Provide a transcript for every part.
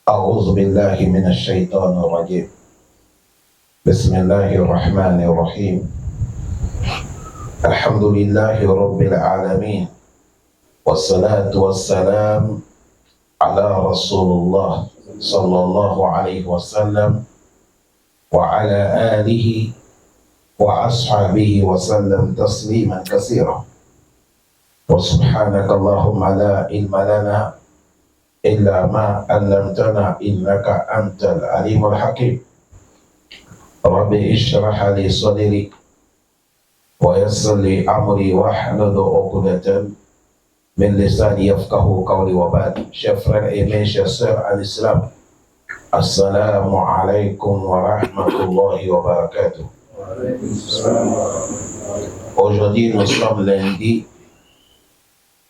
أعوذ بالله من الشيطان الرجيم. بسم الله الرحمن الرحيم. الحمد لله رب العالمين، والصلاة والسلام على رسول الله صلى الله عليه وسلم وعلى آله وأصحابه وسلم تسليما كثيرا. وسبحانك اللهم لا علم لنا إلا ما علمتنا إنك أنت العليم الحكيم. رب اشرح لي صدري ويسر لي أمري واحلل عقدة من لساني يفقه قولي وبعد. Chers frères et mes chers sœurs à l'islam, Assalamu alaikum wa rahmatullahi wa barakatuh. Aujourd'hui nous sommes lundi,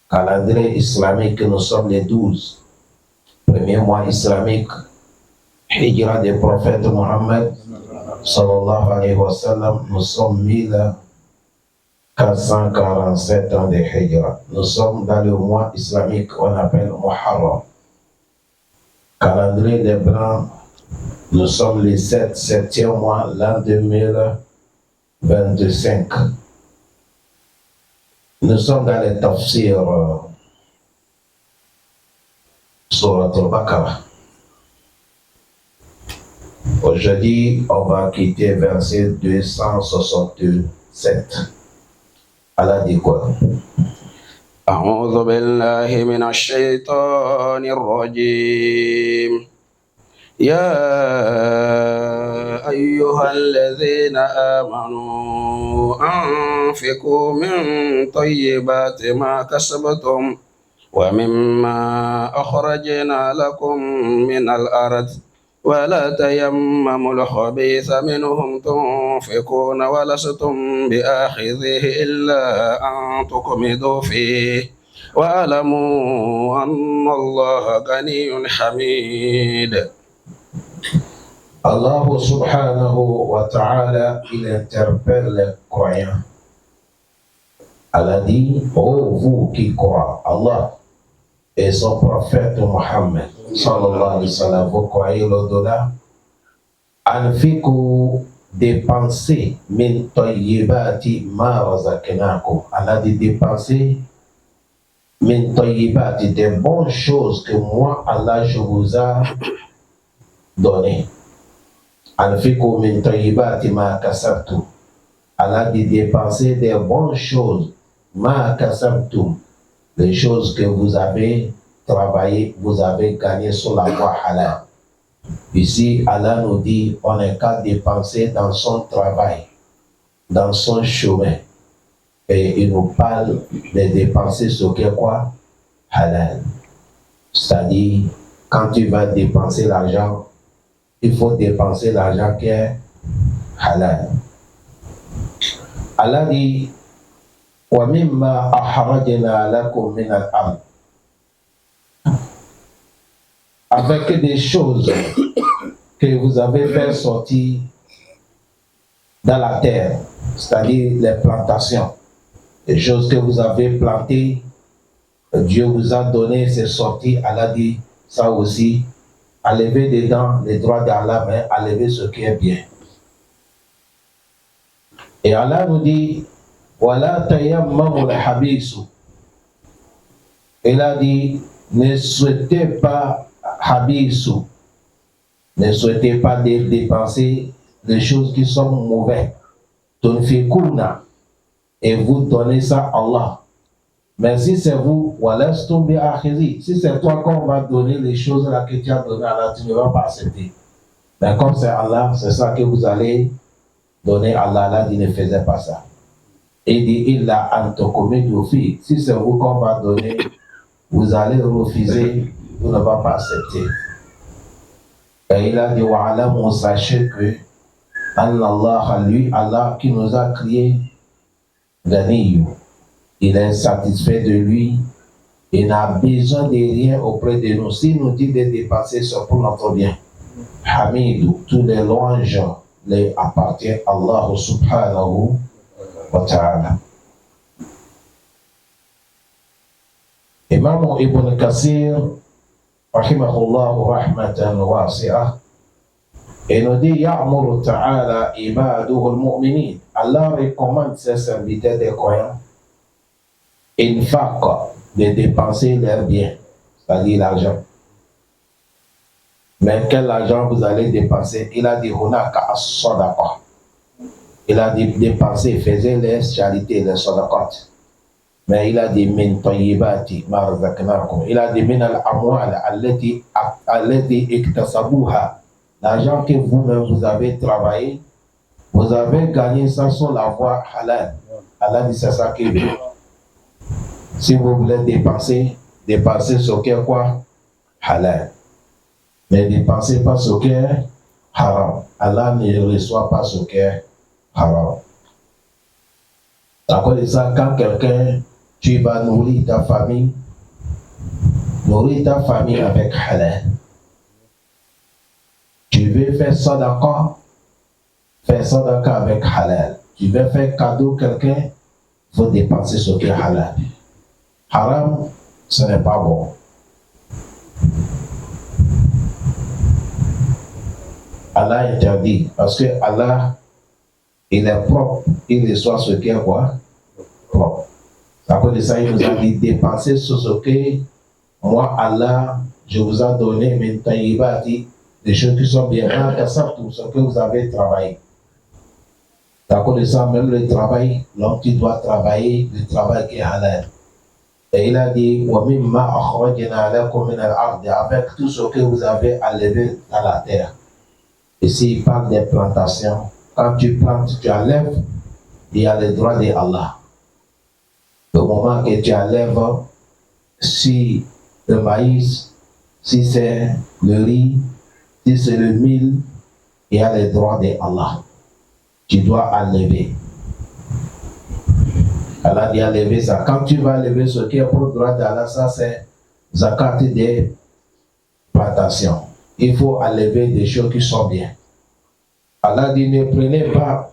calendrier islamique, nous sommes les 12. Premier mois islamique, Hijra des prophètes Mohammed sallallahu alayhi wa sallam, nous sommes 1447 ans de Hijra. Nous sommes dans le mois islamique qu'on appelle Muharram. Calendrier des Blancs, nous sommes le 7e mois, l'an 2025. Nous sommes dans les tafsir Surat al-Baqarah. Aujourd'hui, on va quitter verset 267. Allah dit quoi? أعوذ بالله من الشيطان الرجيم. يا أيها الذين آمنوا أنفقوا من طيبات ما كسبتم ومما أخرجنا لكم من الأرض ولا تيمموا الخبيث منهم تنفقون ولستم بآخذه إلا أن تكمدوا فيه واعلموا أن الله غني حميد. Allah subhanahu wa ta'ala, il interpelle les croyants. Allah dit, ô vous qui croyez Allah et son prophète Mohammed sallallahu alayhi wa sallam, vous croyez l'au-delà, anfiku, dépensez min tayyibati ma razaqnakum. Allah dit dépensez min tayyibati, des bonnes choses que moi Allah je vous a donné. Anfiku min tayyibati ma kasabtum. Allah dit dépensez des bonnes choses, ma kasabtum, les choses que vous avez travaillé, vous avez gagné sur la voie halal. Ici, Allah nous dit, on n'est qu'à dépenser dans son travail, dans son chemin. Et il nous parle de dépenser ce qu'est quoi? Halal. C'est-à-dire, quand tu vas dépenser l'argent, il faut dépenser l'argent qui est halal. Allah dit, وَمِمَّا أَحْرَجْنَا لَكُمْ مِنَ الْأَرْضِ, avec des choses que vous avez fait sortir dans la terre, c'est-à-dire les plantations, les choses que vous avez plantées, Dieu vous a donné, c'est sorti. Allah dit ça aussi, enlevez dedans les droits d'Allah, mais enlevez ce qui est bien. Et Allah nous dit, voilà tayammamu al-habisu. Il a dit, ne souhaitez pas habisu, ne souhaitez pas dépenser les choses qui sont mauvaises. Tunfikuna, et vous donnez ça à Allah. Mais si c'est vous, walastum bi akhizi, si c'est toi qu'on va donner les choses là que tu as donné à Allah, tu ne vas pas accepter. Mais comme c'est Allah, c'est ça que vous allez donner à Allah. Allah dit ne faisait pas ça. Il dit il a antokomidu fi, si c'est vous qu'on va donner, vous allez refuser, vous ne va pas accepter. Et il a dit wa'alamu, sachez que Allah, lui, Allah qui nous a créé, Ganiyu, il est satisfait de lui, il n'a besoin de rien auprès de nous. S'il nous dit de dépenser, c'est pour notre bien. Hamidou, tous les louanges les appartiennent à Allah subhanahu wa ta'ala. Imam Ibn Kathir rahimahullahu rahmatan wasi'ah, et nous dit Ya'muru ta'ala ibaduhu al-mu'minin. Allah recommande ses serviteurs des croyants infaq, de dépenser leurs biens, c'est-à-dire l'argent. Mais quel argent vous allez dépenser? Il a dit hunaka as-sadaqa. Il a dit dépenser, faisait les charités, les sadaqat. Mais il a dit min tayyibati ma razaqnakum. Il a dit min al-amwal allati iktasabuha. L'argent que vous-même vous avez travaillé, vous avez gagné ça sur la voie halal. Allah dit c'est ça qu'il veut. Si vous voulez dépenser, dépensez ce qui est quoi? Halal. Mais dépensez pas ce qui est haram. Allah ne reçoit pas ce qui est haram. À cause de ça, quand quelqu'un, tu vas nourrir ta famille avec halal. Tu veux faire sadaqa avec halal. Tu veux faire cadeau à quelqu'un, il faut dépenser ce qui est halal. Haram, ce n'est pas bon. Allah interdit, parce que Allah, il est propre, il reçoit ce qui est quoi? Propre. À cause de ça, il nous a dit dépenser sur ce que moi, Allah, je vous ai donné, mais tayyibati, des choses qui sont bien intéressantes pour ce que vous avez travaillé. À cause de ça, même le travail, l'homme qui doit travailler, le travail qui est halal. Et il a dit, avec tout ce que vous avez enlevé dans la terre. Ici, il parle des plantations. Quand tu plantes, tu enlèves, il y a le droit d'Allah. Le moment que tu enlèves, si le maïs, si c'est le riz, si c'est le mil, il y a le droit d'Allah. Tu dois enlever. Allah dit enlever ça. Quand tu vas enlever ce qui est pour le droit d'Allah, ça c'est zakat des plantations. Il faut enlever des choses qui sont bien. Allah dit ne prenez pas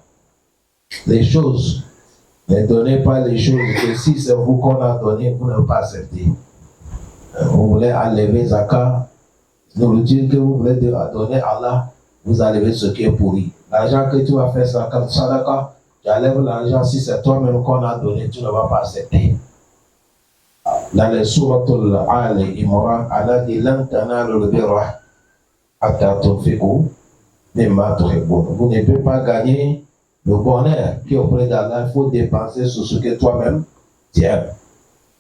les choses, ne donnez pas les choses que si c'est vous qu'on a donné, vous ne pas accepter. Vous voulez enlever zakat, nourriture que vous voulez donner à Allah, vous enlevez ce qui est pourri. L'argent que tu vas faire zakat, sadaqa, tu enlèves l'argent, si c'est toi-même qu'on a donné, tu ne vas pas accepter. Dans les souratul Al-Imran, Allah dit lan tanalul birra hatta tunfiqu mimma tuhibbun. Vous ne pouvez pas gagner le bonheur qui est auprès d'Allah. Il faut dépenser sur ce que toi-même tu aimes.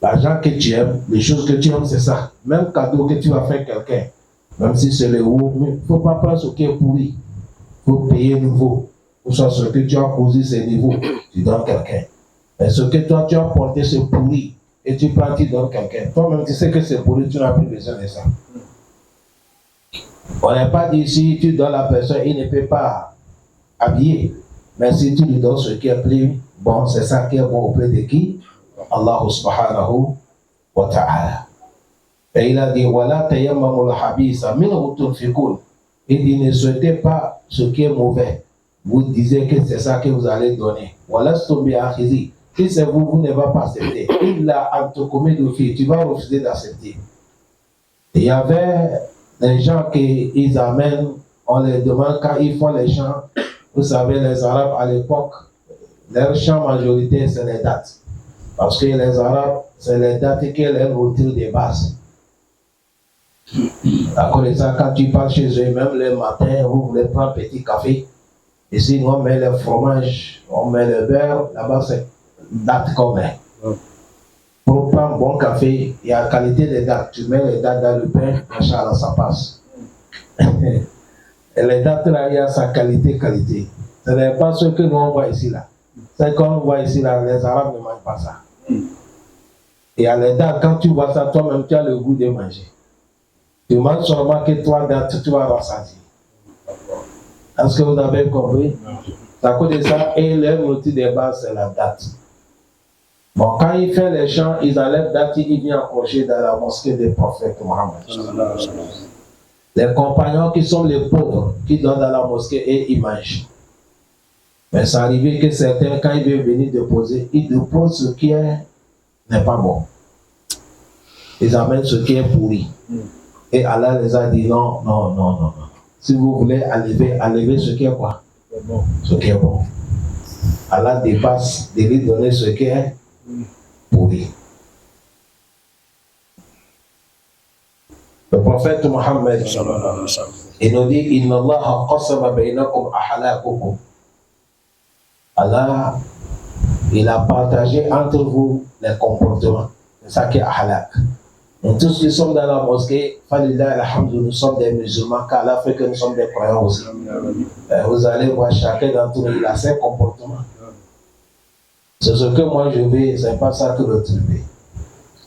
L'argent que tu aimes, les choses que tu aimes, c'est ça. Même cadeau que tu vas faire quelqu'un, même si c'est le haut, il ne faut pas prendre ce qui est pourri. Il faut payer nouveau. Ou soit ce que tu as posé, c'est nouveau. Tu donnes quelqu'un. Mais ce que toi tu as porté, c'est pourri. Et tu prends, tu donnes quelqu'un. Toi-même, tu sais que c'est pourri, tu n'as plus besoin de ça. On n'est pas dit si tu donnes la personne, il ne peut pas habiller. Mais si tu lui donnes ce qui est plus bon, c'est ça qui est bon auprès de qui? Allah subhanahu wa ta'ala. Et il a dit, Wala tayammamul habisa minhu tunfiqun. Il dit, ne souhaitez pas ce qui est mauvais. Vous disiez que c'est ça que vous allez donner. Voilà ce que akhizi. Si c'est vous, vous ne va pas accepter. Il a antokomé de filles, tu vas refuser d'accepter. Il y avait des gens qu'ils amènent, on les demande quand ils font les chants. Vous savez, les Arabes à l'époque, leur chant majorité, c'est les dates. Parce que les Arabes, c'est les dates qui leur retirent des bases. À cause de ça, quand tu parles chez eux, même le matin, vous voulez prendre un petit café. Ici, on met le fromage, on met le beurre, là-bas c'est date qu'on met. Pour prendre un bon café, il y a la qualité des dates. Tu mets les dates dans le pain, machallah, ça passe. Et les dates là, il y a sa qualité. Ce n'est pas ce que nous on voit ici là. C'est qu'on voit ici là, les Arabes ne mangent pas ça. Et à les dates, quand tu vois ça, toi-même, tu as le goût de manger. Tu manges seulement que 3 dates, tu vas ressentir. Est-ce que vous avez compris? À cause de ça, et leur outil de base, c'est la date. Bon, quand il fait les chants, ils enlèvent date, il vient accrocher dans la mosquée des prophètes Mohammed. Les compagnons qui sont les pauvres, qui donnent dans la mosquée et ils mangent. Mais c'est arrivé que certains, quand ils veulent venir déposer, ils déposent ce qui n'est pas bon. Ils amènent ce qui est pourri. Et Allah les a dit non, non, non, non, non. Si vous voulez enlever ce qui est quoi? Ce qui est bon. Allah dépasse de lui donner ce qui est pourri. Le prophète Mohammed, il nous dit Inna Allah qasama bainakum ahlakukum. Allah, il a partagé entre vous les comportements. C'est ça qui est ahlak. Nous tous qui sommes dans la mosquée, nous sommes des musulmans, car Allah fait que nous sommes des croyants aussi. Vous allez voir chacun d'entre nous, il a ses comportements. C'est ce que moi je vais, c'est pas ça que l'autre veut.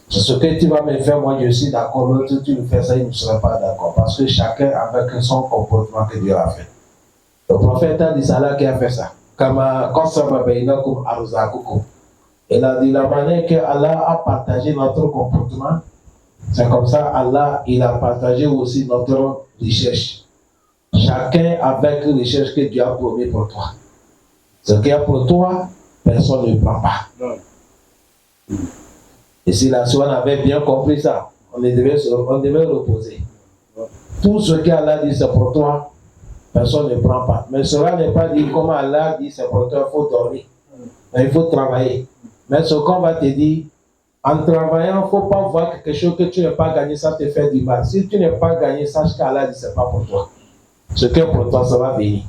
C'est ce que tu vas me faire, moi je suis d'accord, l'autre tu me fais ça, il ne sera pas d'accord. Parce que chacun avec son comportement que Dieu a fait. Le prophète a dit ça là qui a fait ça. Kama qasama bainakum arzaqukum. Il a dit la manière que Allah a partagé notre comportement, c'est comme ça Allah il a partagé aussi notre richesse. Chacun avec la richesse que Dieu a promis pour toi. Ce qu'il y a pour toi, personne ne prend pas. Et si la soeur avait bien compris ça, on devait reposer. Tout ce qu'Allah dit c'est pour toi, personne ne prend pas. Mais cela n'est pas dit comme Allah dit c'est pour toi, il faut dormir. Mais il faut travailler. Mais ce qu'on va te dire, en travaillant, il ne faut pas voir quelque chose que tu n'as pas gagné, ça te fait du mal. Si tu n'as pas gagné, sache qu'Allah dit c'est pas pour toi. Ce qui est pour toi, ça va venir.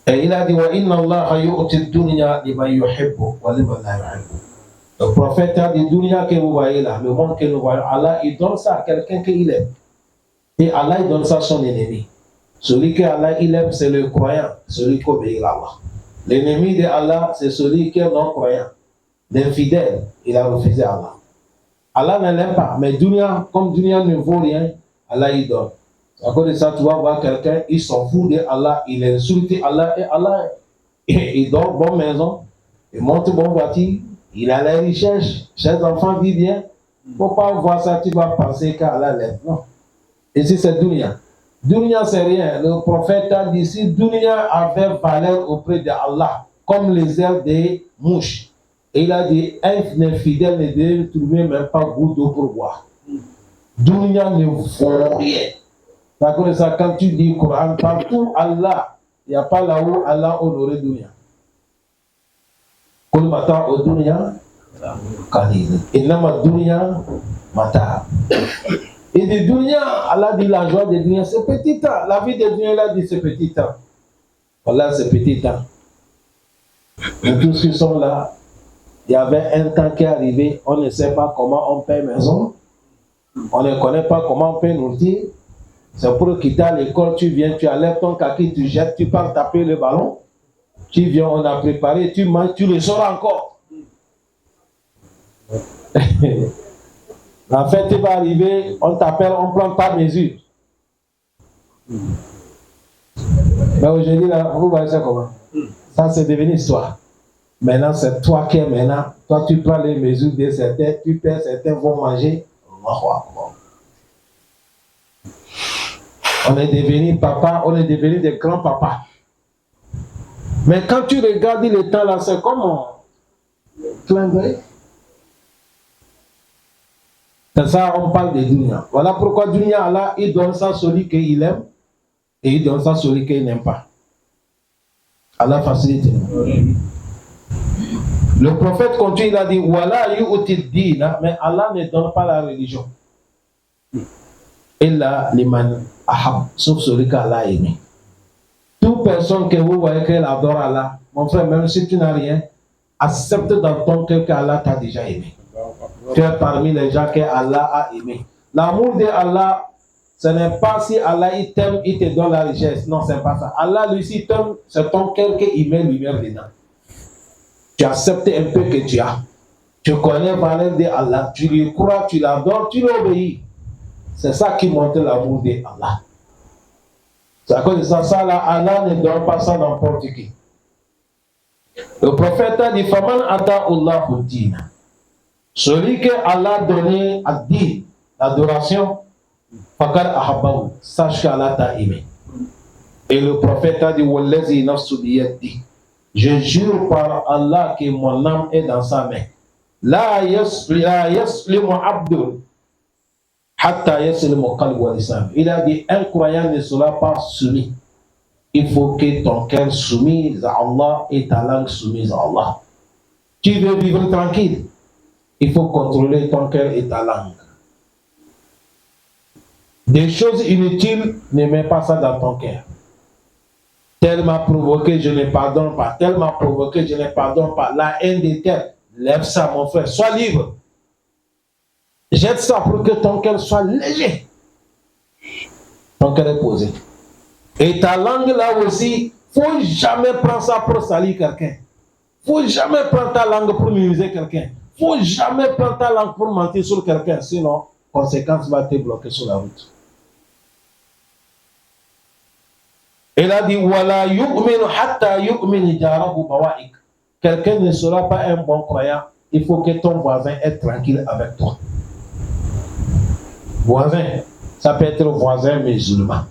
Et il a dit wa inna Allah yu'ti dunya liman yuhibbu wa liman la yuhibbu. Le prophète a dit dunya que vous voyez là, le monde que nous voyons, Allah il donne ça à quelqu'un qu'il aime. Et Allah il donne ça à son ennemi. Celui que Allah il aime, c'est le croyant, celui qui obéit à Allah. L'ennemi de Allah, c'est celui qui est non croyant. L'infidèle, il a refusé Allah. Allah ne l'aime pas, mais dunya, comme dunya ne vaut rien, Allah il donne. À cause de ça, tu vas voir quelqu'un, il s'en fout de Allah, il insulte Allah et Allah, il dort bonne maison, il monte bonne voiture, il a la richesse, ses enfants vivent bien. Il ne faut pas voir ça, tu vas penser qu'Allah l'aime. Non. Ici, c'est dunya. Dunya, c'est rien. Le prophète a dit si dunya avait valeur auprès d'Allah, comme les ailes des mouches. Et il a dit un infidèle ne devait trouver même pas goût d'eau pour boire. Dunya ne vaut rien. D'accord, c'est ça, quand tu dis Coran, partout Allah, il n'y a pas là où Allah honoré dunya. Kul mata au dunya, qalil. Innama dunya mata. Et de dunya, Allah dit la joie de dunya, c'est petit temps. La vie de dunya, Allah dit c'est petit temps. Voilà, c'est petit temps. Nous tous qui sont là, il y avait un temps qui est arrivé, on ne sait pas comment on paie maison, on ne connaît pas comment on paie nourriture. C'est pour quitter l'école, tu viens, tu enlèves ton kaki, tu jettes, tu pars taper le ballon. Tu viens, on a préparé, tu manges, tu le sors encore. La fête va arriver, on t'appelle, on prend ta mesure. Mais aujourd'hui, là, vous voyez ça comment? Ça, c'est devenu histoire. Maintenant, c'est toi qui es maintenant. Toi, tu prends les mesures de certains, tu perds, certains vont manger. On est devenu papa, on est devenu des grands papas. Mais quand tu regardes le temps là, c'est comme un clin d'œil. C'est ça, on parle de dunya. Voilà pourquoi dunya, Allah, il donne ça à celui qu'il aime et il donne ça à celui qu'il n'aime pas. Allah facilite. Le prophète continue, il a dit voilà yu'ti dina, mais Allah ne donne pas la religion. Illa liman ahab, sauf celui qu'Allah a aimé. Toute personne que vous voyez qu'elle adore Allah, mon frère, même si tu n'as rien, accepte dans ton cœur qu'Allah t'a déjà aimé. Tu es parmi les gens que Allah a aimé. L'amour de Allah, ce n'est pas si Allah il t'aime, il te donne la richesse. Non, c'est pas ça. Allah, lui, si t'aime, c'est ton cœur qu'il met lumière dedans. Tu acceptes un peu que tu as. Tu connais la valeur de Allah, tu lui crois, tu l'adores, tu l'obéis. C'est ça qui montre l'amour de Allah. C'est à cause de ça, là, Allah ne donne pas ça n'importe qui. Le prophète a dit Faman ata Allahu dina. Celui que Allah a donné à dire l'adoration, Fakar ahabbahu, sache qu'Allah t'a aimé. Et le prophète a dit Wallazi nafsu biyadi. Je jure par Allah que mon âme est dans sa main. La yaslimu abdul Il a dit, un croyant ne sera pas soumis. Il faut que ton cœur soumise à Allah et ta langue soumise à Allah. Tu veux vivre tranquille, il faut contrôler ton cœur et ta langue. Des choses inutiles, ne mets pas ça dans ton cœur. Tel m'a provoqué, je ne pardonne pas. Tel m'a provoqué, je ne pardonne pas. La haine de tel, lève ça mon frère, sois libre. Jette ça pour que ton cœur soit léger. Ton cœur est posé. Et ta langue là aussi, il ne faut jamais prendre ça pour salir quelqu'un. Il ne faut jamais prendre ta langue pour minimiser quelqu'un. Il ne faut jamais prendre ta langue pour mentir sur quelqu'un. Sinon, conséquence va te bloquer sur la route. Il a dit, Wala yu'minu hatta yu'mini jarahu bawa'ik. Quelqu'un ne sera pas un bon croyant. Il faut que ton voisin est tranquille avec toi. Voisin, ça peut être voisin musulman.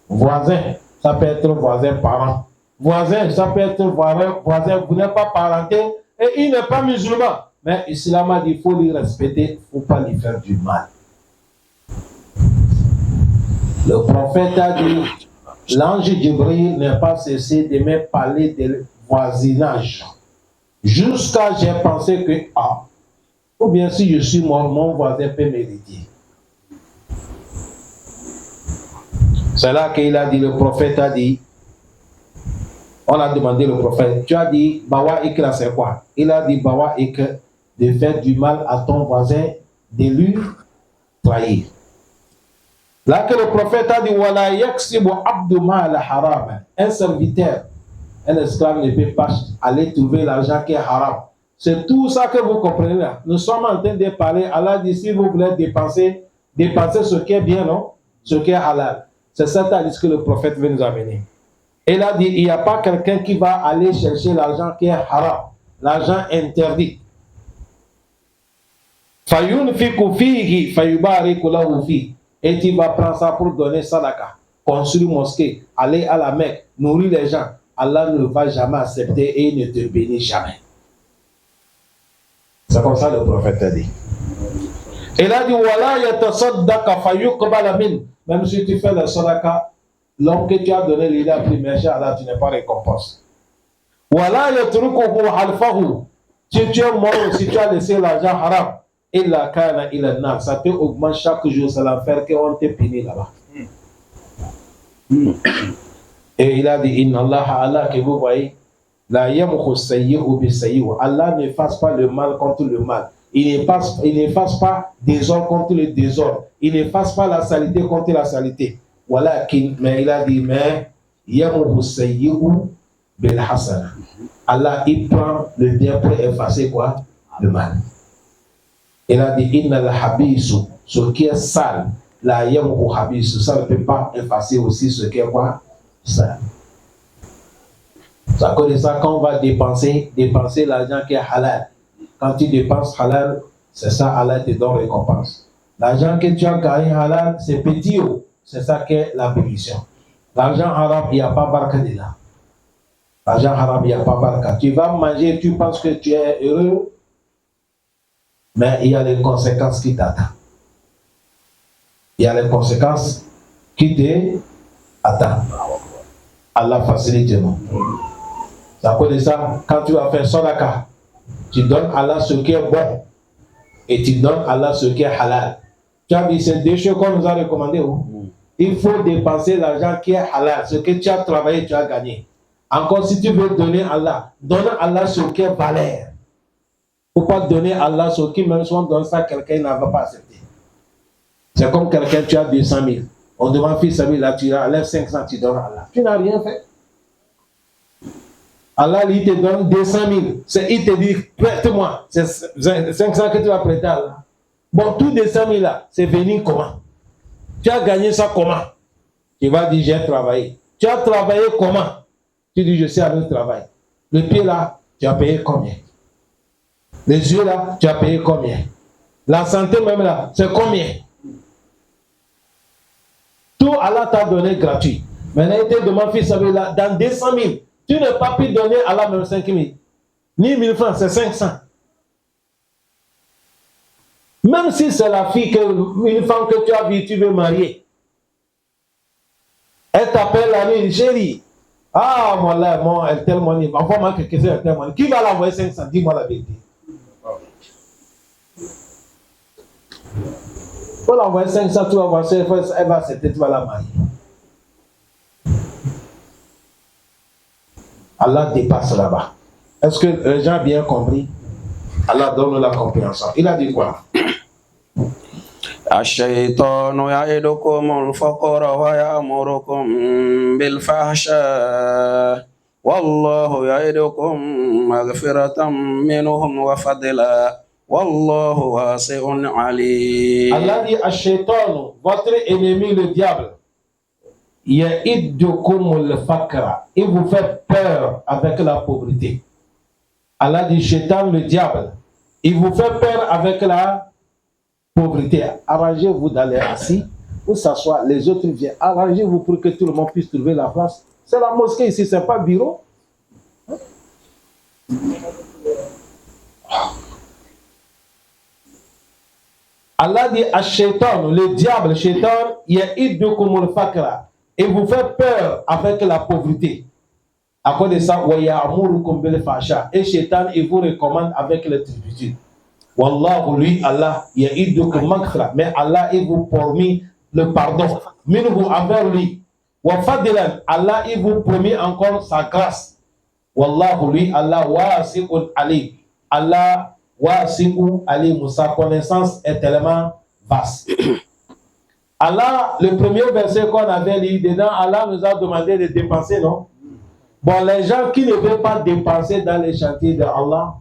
Voisin, ça peut être voisin parent. Voisin, ça peut être voisin, vous n'êtes pas parenté et il n'est pas musulman. Mais l'islam a dit, il faut lui respecter, il ne faut pas lui faire du mal. Le prophète a dit, l'ange Jibril n'est pas cessé de me parler de voisinage. Jusqu'à j'ai pensé que, ou bien si je suis mort, mon voisin peut m'hériter. C'est là qu'il a dit, le prophète a dit, on a demandé le prophète, tu as dit, Bawa'ik là c'est quoi? Il a dit, Bawa'ik, de faire du mal à ton voisin, de lui trahir. Là que le prophète a dit, Wala yaksibu abdu ma'al haram. Un serviteur, un esclave ne peut pas aller trouver l'argent qui est haram. C'est tout ça que vous comprenez là. Nous sommes en train de parler, Allah dit, si vous voulez dépenser ce qui est bien, non? Ce qui est halal. C'est ça que le prophète veut nous amener. Il a dit, il n'y a pas quelqu'un qui va aller chercher l'argent qui est haram, l'argent interdit. Et tu vas prendre ça pour donner sadaka, construire mosquée, aller à la Mecque, nourrir les gens. Allah ne va jamais accepter et il ne te bénit jamais. C'est comme ça le prophète a dit. Il a dit, Wala yatasaddaka fayuqbala min. Même si tu fais le sadaka, l'homme que tu as donné, il a pris, mais Allah, tu n'es pas récompense. Wala yatrukuhu halfahu. Si tu es mort, si tu as laissé l'argent haram, illa kana ila nar, ça te augmente chaque jour, c'est l'enfer qu'on te punit là-bas. Et il a dit, Inna Allah, que vous voyez, la yamukhu sayyi'u bi sayyi'u. Allah ne fasse pas le mal contre le mal. Il ne fasse pas désordre contre le désordre. Il ne fasse pas la saleté contre la saleté. Voilà, mais il a dit, mais yamukhu sayyi'u bil hasana. Allah, il prend le bien pour effacer quoi? Le mal. Il a dit, inna al habisu, ce qui est sale, la yamukhu habisu, ça ne peut pas effacer aussi ce qui est quoi? Sale. Ça cause de ça, quand on va dépenser l'argent qui est halal. Quand tu dépenses halal, c'est ça, Allah te donne récompense. L'argent que tu as gagné halal, c'est petit, c'est ça qui est la bénédiction. L'argent haram, il n'y a pas baraka de là. L'argent haram, il n'y a pas baraka. Tu vas manger, tu penses que tu es heureux, mais il y a les conséquences qui t'attendent. Il y a les conséquences qui t'attendent. Allah facilite nous. Ça cause de ça, quand tu vas faire sadaka, tu donnes à Allah ce qui est bon et tu donnes à Allah ce qui est halal. Tu as dit, c'est deux choses qu'on nous a recommandé. Il faut dépenser l'argent qui est halal, ce que tu as travaillé, tu as gagné. Encore, si tu veux donner à Allah, donne à Allah ce qui est valeur. Il ne faut pas donner à Allah ce qui, même si on donne ça, quelqu'un ne va pas accepter. C'est comme quelqu'un, tu as 200 000. On demande, fils, là, tu enlèves 500, tu donnes à Allah. Tu n'as rien fait. Allah, il te donne 200 000. Il te dit, prête-moi. C'est 500 que tu vas prêter à Allah. Bon, tous 200 000 là, c'est venu comment? Tu as gagné ça comment? Tu vas dire, j'ai travaillé. Tu as travaillé comment? Tu dis, je sais aller au travail. Le pied là, tu as payé combien? Les yeux là, tu as payé combien? La santé même là, c'est combien? Tout Allah t'a donné gratuit. Maintenant, il te demande, fils, là, dans 200 000, tu n'as pas pu donner à Allah même 5 000. Ni 1000 francs, c'est 500. Même si c'est la fille, une femme que tu as vue, tu veux marier. Elle t'appelle la nuit, chérie. Ah, moi là, moi, elle tellement money. Envoie-moi quelque chose, elle tellement money. Qui va l'envoyer 500? Dis-moi la vérité. Faut l'envoyer 500, tu vas voir, elle va accepter, tu vas la marier. Allah dépasse là-bas. Est-ce que les gens ont bien compris? Allah donne la compréhension. Il a dit quoi? الشيطان يعدكم الفقر ويأمركم بالفحشاء والله يعدكم مغفرة منهم وفضلا والله واسع عليم. Allah dit à Shaitan, votre ennemi le diable, ya'idukum al-fakra, il vous fait peur avec la pauvreté. Allah dit Shaitan le diable, il vous fait peur avec la pauvreté. Arrangez-vous d'aller assis ou s'asseoir, les autres viennent. Arrangez-vous pour que tout le monde puisse trouver la place. C'est la mosquée ici, c'est pas bureau. Allah dit à Shaitan, le diable, Shaitan, ya'idukum al-fakra, il vous fait peur avec la pauvreté. À cause de ça, wa ya'murukum bil fahsha, et Shaitan, il vous recommande avec la turpitude. Wallahu, lui, Allah, ya'idukum maghfira, mais Allah, il vous promet le pardon. Minhu, envers lui. Wa fadlan, Allah, il vous promet encore sa grâce. Wallahu, lui, Allah, wasi'un alim. Allah, wasi'un alim, sa connaissance est tellement vaste. Allah, le premier verset qu'on avait lu dedans, Allah nous a demandé de dépenser, non? Bon, les gens qui ne veulent pas dépenser dans les chantiers de Allah,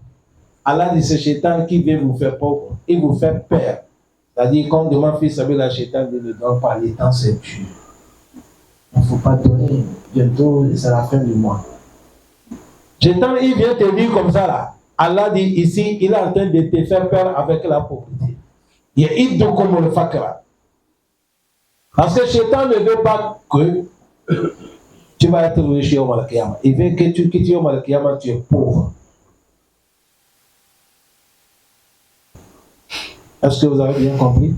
Allah dit c'est Shaitan qui vient vous faire pauvre, il vous fait peur. C'est-à-dire, quand on demande fils avec la Shaitan, il ne donne pas, les temps c'est dur. Il ne faut pas donner, bientôt c'est la fin du mois. Shaitan, il vient te dire comme ça là. Allah dit ici, il est en train de te faire peur avec la pauvreté. Ya'idukum al-fakra. Parce que Shaitan ne veut pas que tu vas être riche au Malakiyama. Il veut que tu quittes au Malakiyama, tu es pauvre. Est-ce que vous avez bien compris?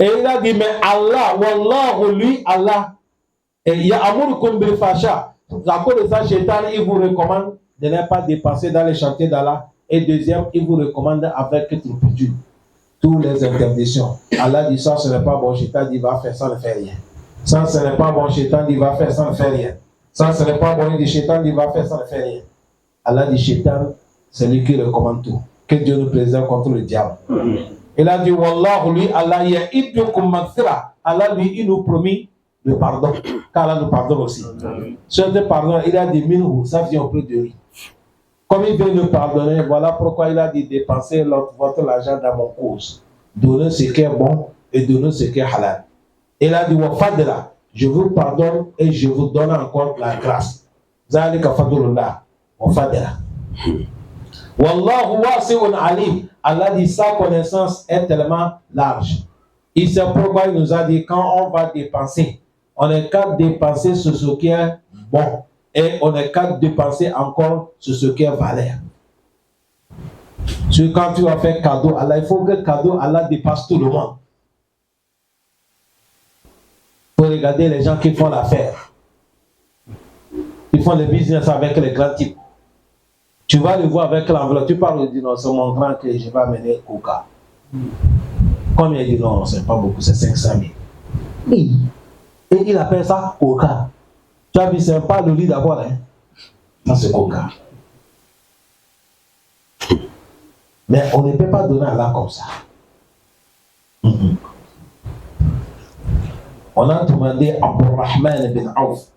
Et il a dit, mais Allah, Wallahu, lui, Allah, ya'murukum bil fahsha. À cause de ça, Shaitan, il vous recommande de ne pas dépenser dans les chantiers d'Allah. Et deuxième, il vous recommande avec turpitude toutes les interdictions. Allah dit ça, ce n'est pas bon. Shaitan dit, va faire ça, ne fait rien. Ça, ce n'est pas bon. Shaitan dit, va faire ça, ne fait rien. Ça, ce n'est pas bon. Il dit, Shaitan dit, va faire ça, ne fait rien. Allah dit, Shaitan, c'est lui qui recommande tout. Que Dieu nous préserve contre le diable. Il a dit, Wallahu, lui, Allah, ya'idukum maghfira. Allah, lui, il nous promet le pardon. Car Allah nous pardonne aussi. Ce pardon, il a dit, minhu, ça vient auprès de lui. Comme il veut nous pardonner, voilà pourquoi il a dit, dépensez votre argent dans mon cause. Donnez ce qui est bon et donnez ce qui est halal. Il a dit, wa fadla, je vous pardonne et je vous donne encore la grâce. Zalika fadlullah, wa fadla. Wallahu wasi'un alim. Allah dit sa connaissance est tellement large. Il sait pourquoi il nous a dit quand on va dépenser, on est qu'à dépenser sur ce qui est bon et on est qu'à dépenser encore sur ce qui est valeur. Sur quand tu vas faire cadeau, Allah, il faut que cadeau Allah dépasse tout le monde. Il faut regarder les gens qui font l'affaire. Ils font le business avec les grands types. Tu vas le voir avec l'enveloppe. Tu parles, tu dis non, c'est mon grand que je vais amener Coca. Combien il dit non, c'est pas beaucoup, c'est 500 000. Oui. Et il appelle ça Coca. Tu as vu, c'est pas le lit d'abord, hein. Ça, c'est Coca. Mais on ne peut pas donner à Allah comme ça. On a demandé à Abdurrahman bin Auf.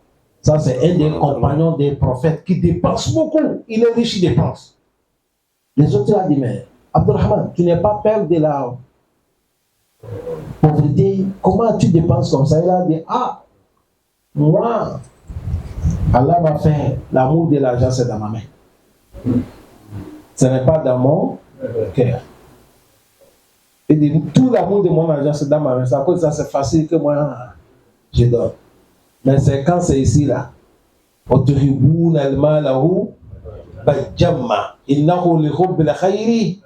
Ça, c'est un des compagnons des prophètes qui dépense beaucoup. Il est riche, il dépense. Les autres ont dit, mais Abdurrahman, tu n'es pas peur de la pauvreté. Comment tu dépenses comme ça? Il a dit, ah, moi, Allah m'a fait l'amour de l'argent, c'est dans ma main. Ce n'est pas dans mon cœur. Il dit, tout l'amour de mon argent, c'est dans ma main. C'est à cause de ça, c'est facile que moi, je donne. Mais c'est quand c'est ici là. وَتُحِبُّونَ الْمَالَ حُبًّا جَمًّا إِنَّهُ لِحُبِّ الْخَيْرِ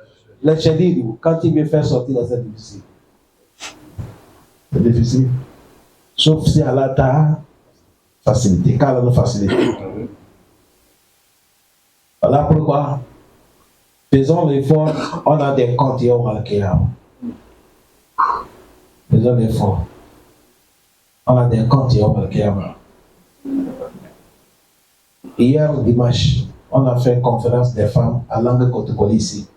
le chéri, quand il veut faire sortir, c'est difficile. C'est difficile. Sauf si Allah t'a facilité. Quand Allah nous facilite. Voilà pourquoi, faisons l'effort, on a des comptes et on va le créer. Faisons l'effort. On a des comptes et on va le créer. Hier, dimanche, on a fait une conférence des femmes à Langue-Côte-Collée ici.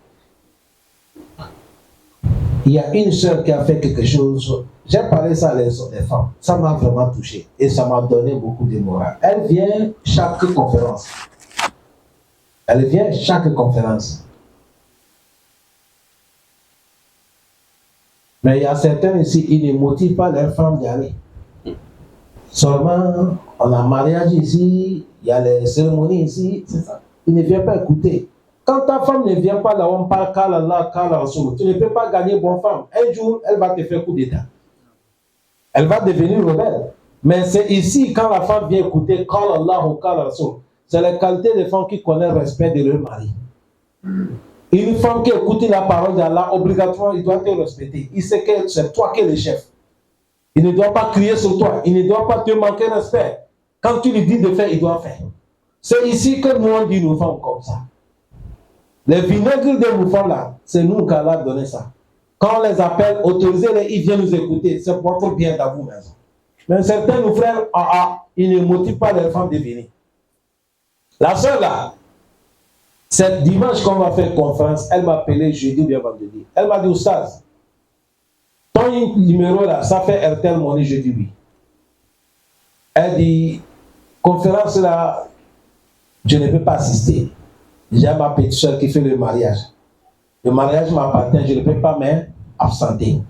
Il y a une sœur qui a fait quelque chose. J'ai parlé ça les femmes. Ça m'a vraiment touché et ça m'a donné beaucoup de morale. Elle vient chaque conférence. Elle vient chaque conférence. Mais il y a certains ici, ils ne motivent pas leurs femmes d'y aller. Seulement, on a mariage ici, il y a les cérémonies ici, c'est ça. Ils ne viennent pas écouter. Quand ta femme ne vient pas là, on parle qu'Allah, tu ne peux pas gagner bonne femme. Un jour, elle va te faire coup d'état. Elle va devenir rebelle. Mais c'est ici, quand la femme vient écouter qu'Allah ou qu'Allah, c'est la qualité des femmes qui connaissent le respect de leur mari. Une femme qui écoute la parole d'Allah, obligatoirement, il doit te respecter. Il sait que c'est toi qui es le chef. Il ne doit pas crier sur toi. Il ne doit pas te manquer de respect. Quand tu lui dis de faire, il doit faire. C'est ici que nous on dit nos femmes comme ça. Les vinaigres de nos femmes là, c'est nous qu'Allah a donné ça. Quand on les appelle, autorisez-les, ils viennent nous écouter. C'est pour votre bien dans vous-même. Mais certains nos frères, ils ne motivent pas les femmes de venir. La sœur là, c'est dimanche qu'on va faire conférence, elle m'a appelé jeudi bien vendredi. Elle m'a dit, Oustaz, ton numéro là, ça fait Airtel Money, je dis oui. Elle dit, conférence là, je ne peux pas assister. J'ai ma petite soeur qui fait le mariage. Le mariage m'appartient, je ne peux pas m'absenter.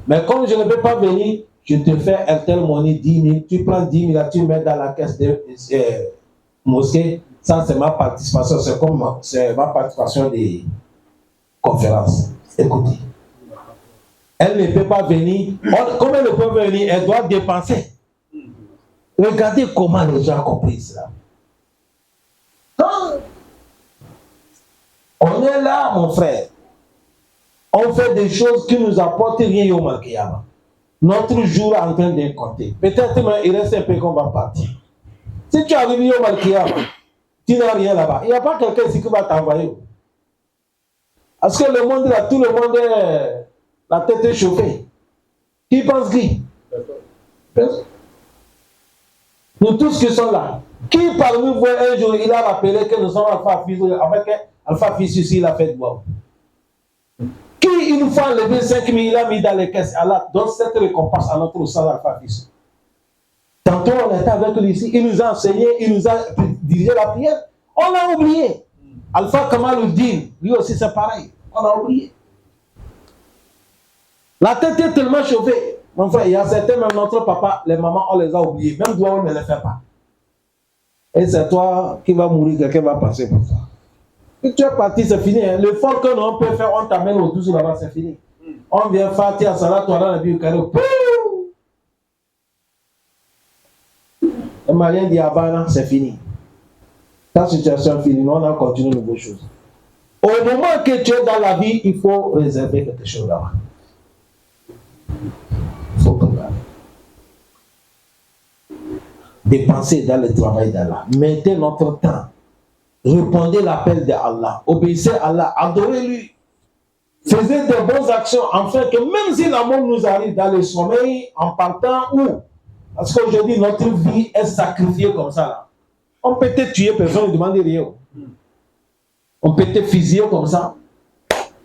Mais comme je ne peux pas venir, je te fais Airtel Money 10 000, tu prends 10 000, tu mets dans la caisse de mosquée. Ça, c'est ma participation, c'est ma participation des conférences. Écoutez. Elle ne peut pas venir. Comme elle ne peut pas venir, elle doit dépenser. Regardez comment les gens ont compris cela. On est là, mon frère. On fait des choses qui ne nous apportent rien au Malkiyama. Notre jour est en train de compter. Peut-être il reste un peu qu'on va partir. Si tu arrives au Malkiyama, tu n'as rien là-bas. Il n'y a pas quelqu'un ici qui va t'envoyer. Parce que le monde là, tout le monde est la tête est chauffée. Qui pense qui? Nous tous qui sommes là. Qui parmi vous un jour, il a rappelé que nous sommes Alpha Fils, avec Alpha Fils ici, il a fait de bois. Qui une fois enlevé 5 000, il a mis dans les caisses. Allah donne cette récompense à notre sang Alpha Fils. Tantôt on était avec lui ici, il nous a enseigné, il nous a dirigé la prière. On a oublié. Alpha Kamaluddin, lui aussi c'est pareil. On a oublié. La tête est tellement chauffée. Mon frère, il y a certains, même notre papa, les mamans, on les a oubliés. Même toi, on ne les fait pas. Et c'est toi qui vas mourir, quelqu'un va passer pour toi. Si tu es parti, c'est fini. Hein. Le fort que l'on peut faire, on t'amène au 12 là-bas, c'est fini. On vient faire Tia Salat, on a la Bible, le malien dit Abana, c'est fini. Ta situation est finie, on a continué de nouvelles choses. Au moment que tu es dans la vie, il faut réserver quelque chose là-bas. Il faut préparer. Dépenser dans le travail d'Allah. Mettez notre temps. Répondez l'appel d'Allah. Obéissez à Allah. Adorez-lui. Faisez de bonnes actions afin que même si la mort nous arrive dans le sommeil, en partant où? Parce qu'aujourd'hui, notre vie est sacrifiée comme ça. Là. On peut te tuer, personne ne demande rien. On peut te fusiller comme ça.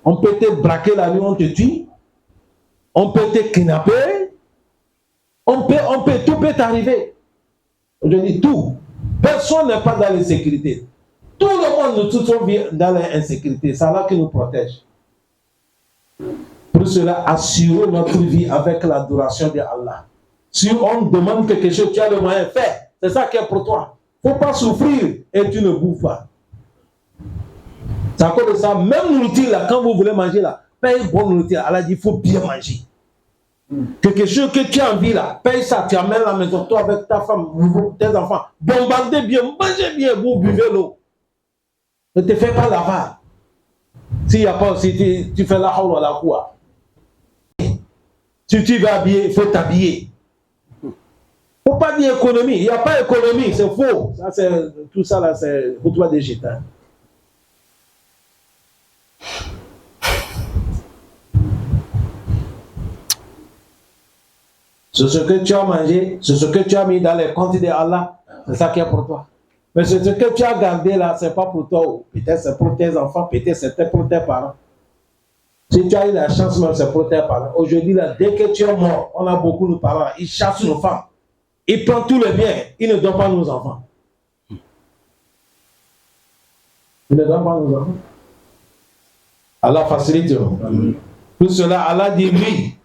On peut te braquer la nuit, on te tue. On peut te kidnapper. Tout peut t'arriver. Je dis tout. Personne n'est pas dans l'insécurité. Tout le monde, nous tous sommes dans l'insécurité. C'est Allah qui nous protège. Pour cela, assurez notre vie avec l'adoration de Allah. Si on demande quelque chose, tu as le moyen, fais. C'est ça qui est pour toi. Il ne faut pas souffrir et tu ne bouffes pas. C'est à cause de ça, même nourriture, là, quand vous voulez manger, là, paye bonne nourriture. Allah dit, il faut bien manger. Quelque chose que tu as envie, là, paye ça, tu amènes à la maison, toi avec ta femme, tes enfants, bombardez bien, mangez bien, vous buvez l'eau. Ne te fais pas laver. S'il n'y a pas aussi, tu fais la hawla la quoi. Si tu vas habiller, il faut t'habiller. Il ne faut pas dire économie. Il n'y a pas économie, c'est faux. Ça, tout ça, là, c'est pour toi des gitans. C'est ce que tu as mangé, c'est ce que tu as mis dans les comptes d'Allah, c'est ça qui est pour toi. Mais ce que tu as gardé là, ce n'est pas pour toi. Peut-être c'est pour tes enfants, peut-être c'était pour tes parents. Si tu as eu la chance, même c'est pour tes parents. Aujourd'hui, là, dès que tu es mort, on a beaucoup de parents, ils chassent nos femmes. Ils prennent tout le bien, ils ne donnent pas nos enfants. Ils ne donnent pas nos enfants. Allah facilite. Tout cela, Allah dit lui.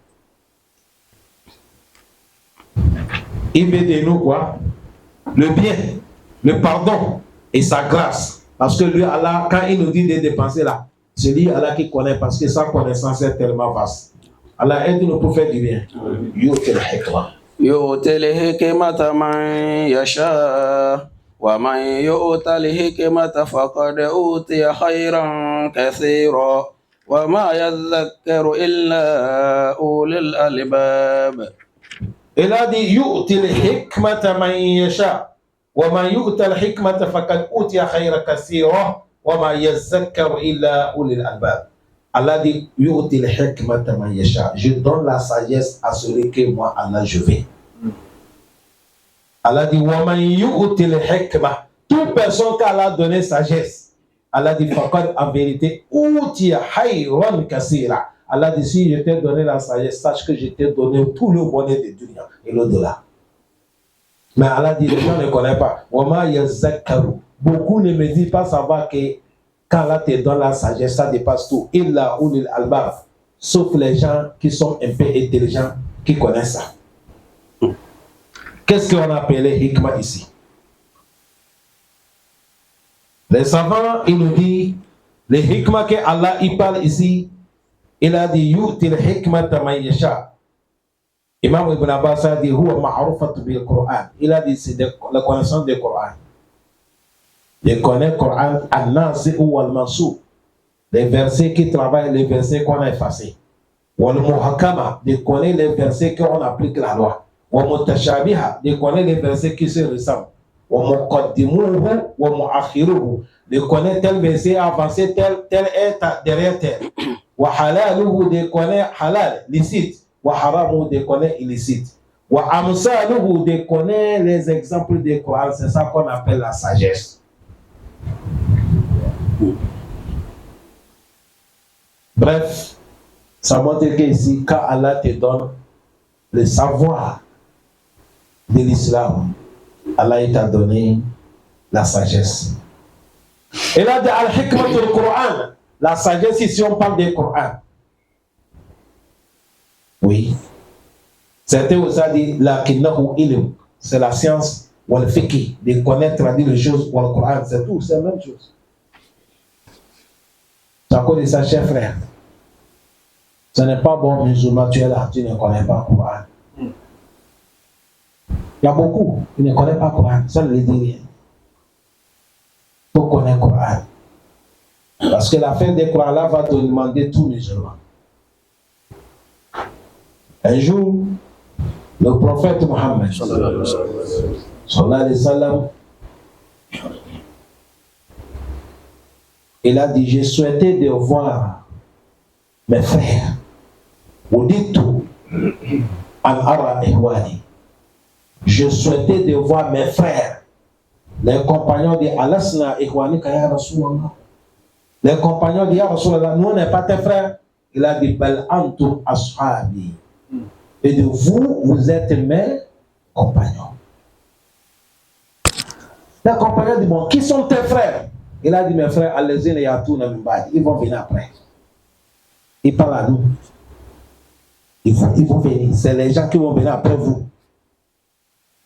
Il veut de nous quoi? Le bien, le pardon et sa grâce. Parce que lui, Allah, quand il nous dit de dépenser là, c'est lui, Allah, qui connaît, parce que sa connaissance est tellement vaste. Allah aide-nous pour faire du bien. Yu'til hikmah. Yu'til hikmata man yasha. Wa man yu'tal hikmata faqad utiya khayran kathira. Wa ma yadhakkaru illa ulil albab. Il a dit yu'til hikmata man yasha wa man yu'tal hikmata faqad utiya khayran kathira wa ma yazakkaru illa ulil albab. Allah dit yu'til hikmata man yasha. Je donne la sagesse à celui que moi Allah je vais. Allah dit wa man yu'til hikma. Toute personne qu'Allah a donné sagesse. Allah dit faqad en vérité utiya khayran kathira. Allah dit, si je t'ai donné la sagesse, sache que je t'ai donné tout le bonheur de dunya et l'au-delà. Mais Allah dit, les gens ne connaissent pas. Beaucoup ne me disent pas savoir que quand Allah te donne la sagesse, ça dépasse tout. Illa ulil albab. Sauf les gens qui sont un peu intelligents, qui connaissent ça. Qu'est-ce qu'on appelle hikmah ici? Les savants, ils nous disent, les hikmah que Allah il parle ici, il a dit yu'til hikmata man yasha. Imam Ibn Abbas a dit huwa ma'rufatu bil Qur'an. Il a dit c'est la connaissance du Coran. Il connaît le Coran an-nasi ou al-mansou. Les versets qui travaillent, les versets qu'on a effacés. Wal muhakama, de connaître les versets qu'on applique la loi. Wa mutashabiha, de connaître les versets qui se ressemblent. Wa muqaddimuhu wa mu'akhiruhu, de connaître tel verset avancé, tel est derrière tel. Wa halaluhu, de connaître halal, licite. Wa haramu, de connaître illicite. Wa amsaluhu, de connaître les exemples du Coran. C'est ça qu'on appelle la sagesse. Bref, ça montre qu'ici, quand Allah te donne le savoir de l'islam, Allah t'a donné la sagesse. Et là, de al-hikmah du Coran, la sagesse, ici on parle du Coran. Oui. Certains aussi dit lakinnahu ilm, c'est la science ou le fiqh, de connaître, traduire les choses ou le Coran, c'est tout, c'est la même chose. Tu as connu ça, cher frère. Ce n'est pas bon, musulman, tu es là, tu ne connais pas le Coran. Il y a beaucoup qui ne connaissent pas le Coran, ça ne les dit rien. Il faut connaître le Coran. Parce que la fin du Coran là va te demander tout musulman. Un jour, le prophète Mohammed, sallallahu alayhi wa sallam, il a dit, j'ai souhaité de voir mes frères. Vous dites tout. Je souhaitais de voir mes frères, les compagnons de Alasna Ihwani Kaya Rasulallah. Les compagnons de Ya Rasulallah, nous on n'est pas tes frères. Il a dit, Bal antum ashabi. Et de vous, vous êtes mes compagnons. Les compagnons disent, bon, qui sont tes frères? Il a dit, mes frères, allez-y, ils vont venir après. Ils parlent à nous. Ils vont venir. C'est les gens qui vont venir après vous.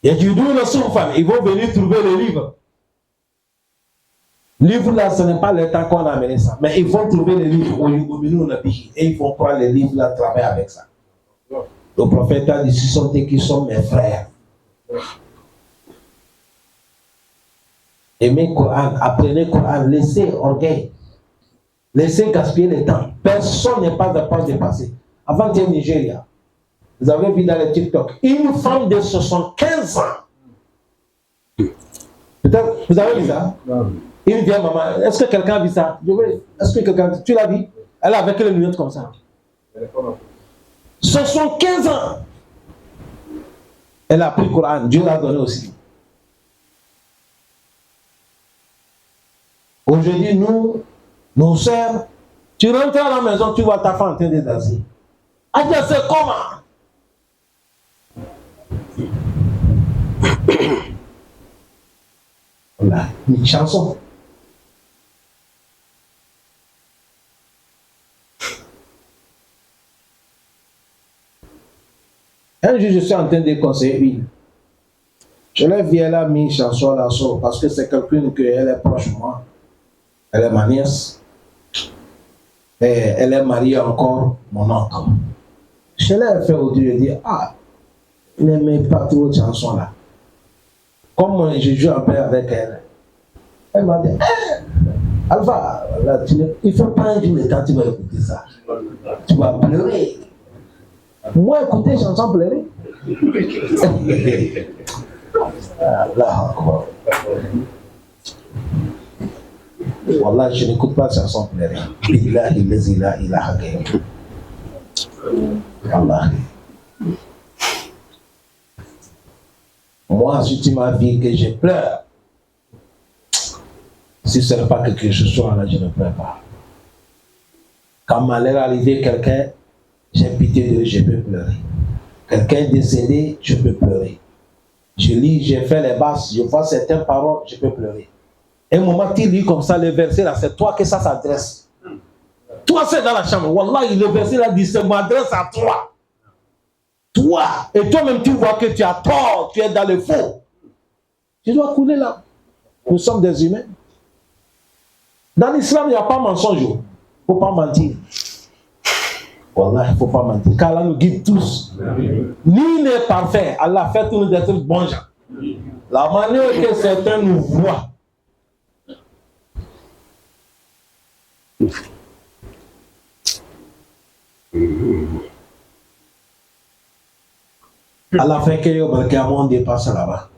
Et du coup, ils vont venir trouver le livre. Le livre là, ce n'est pas le temps qu'on a amené ça. Mais ils vont trouver le livre et ils vont prendre le livre là, travailler avec ça. Le prophète a dit, ce sont eux qui sont mes frères. Aimez le Coran, apprenez le Coran, laissez orgueil. Laissez gaspiller le temps. Personne n'est pas capable de passer. Avant hier Nigeria, vous avez vu dans les TikTok, une femme de 75 ans. Peut-être, vous avez vu ça? Une vieille maman. Est-ce que quelqu'un a vu ça? Est-ce que quelqu'un, tu l'as vu? Elle est avec les lunettes comme ça. 75 ans. Elle a pris le Coran. Dieu l'a donné aussi. Aujourd'hui, nous, nos sœurs, tu rentres à la maison, tu vois ta femme en train de danser. Ah, c'est comment? Voilà, une chanson. Un jour, je suis en train de conseiller une. Je l'ai vu, elle a mis une chanson là parce que c'est quelqu'un qui est proche de moi. Elle est ma nièce. Et elle est mariée encore, mon oncle. Je l'ai fait au Dieu, je dis, ah, il n'aimait pas trop cette chanson là. Comme je joue un peu avec elle, elle m'a dit, Alpha, là, il ne faut pas un jour le temps tu vas écouter ça. Tu vas pleurer. Moi, écouter chanson pleurer. Wallah, je n'écoute pas chanson pleurer. Billahi lazi la ilaha ghayruh. Allah. Moi, si tu m'as vu que je pleure, si ce n'est pas quelque chose là, je ne pleure pas. Quand malheur est arrivé, quelqu'un, j'ai pitié de lui, je peux pleurer. Quelqu'un est décédé, je peux pleurer. Je lis, j'ai fait les basses, je vois certaines paroles, je peux pleurer. Et un moment, tu lis comme ça, le verset là, c'est toi que ça s'adresse. Toi, c'est dans la chambre. Wallah, le verset là dit, ça m'adresse à toi. Toi. Et toi-même, tu vois que tu as tort, tu es dans le faux. Tu dois couler là. Nous sommes des humains. Dans l'islam, il n'y a pas mensonge. Il ne faut pas mentir. Wallah, il ne faut pas mentir. Car Allah nous guide tous. Nul n'est parfait. Allah fait tous nous d'être bons gens. La manière que certains nous voient. Allah fait que on dépasse là-bas.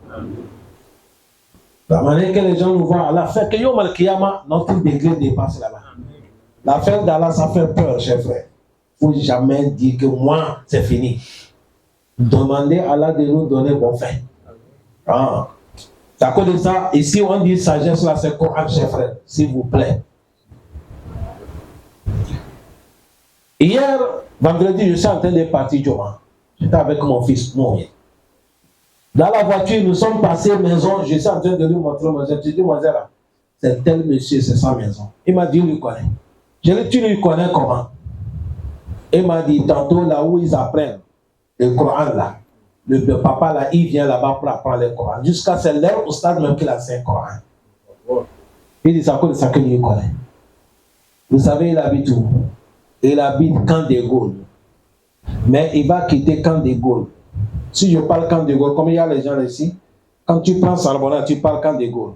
La manière que les gens nous voient, Allah fait que notre degré dépasse là-bas. L'affaire d'Allah, ça fait peur, chers frères. Il ne faut jamais dire que moi, c'est fini. Demandez à Allah de nous donner bon fait. Ah. C'est à cause de ça, ici on dit sagesse là, c'est Coran, chers frères, s'il vous plaît. Hier, vendredi, je suis en train de partir Joma. J'étais avec mon fils, mon mien. Dans la voiture, nous sommes passés maison, je suis en train de lui montrer ma maison. Je dis, là, c'est tel monsieur, c'est sa maison. Il m'a dit, il lui connaît. Je lui ai dit, tu lui connais comment? Il m'a dit, tantôt là où ils apprennent le Coran là, le papa là, il vient là-bas pour apprendre le Coran. Jusqu'à c'est l'heure au stade même qu'il a fait le Coran. Il dit, c'est à cause de ça qu'il lui connaît. Vous savez, il habite où? Il habite Camp de Gaulle. Mais il va quitter Camp de Gaulle. Si je parle Camp de Gaulle, comme il y a les gens ici, quand tu prends Salbona, tu parles Camp de Gaulle.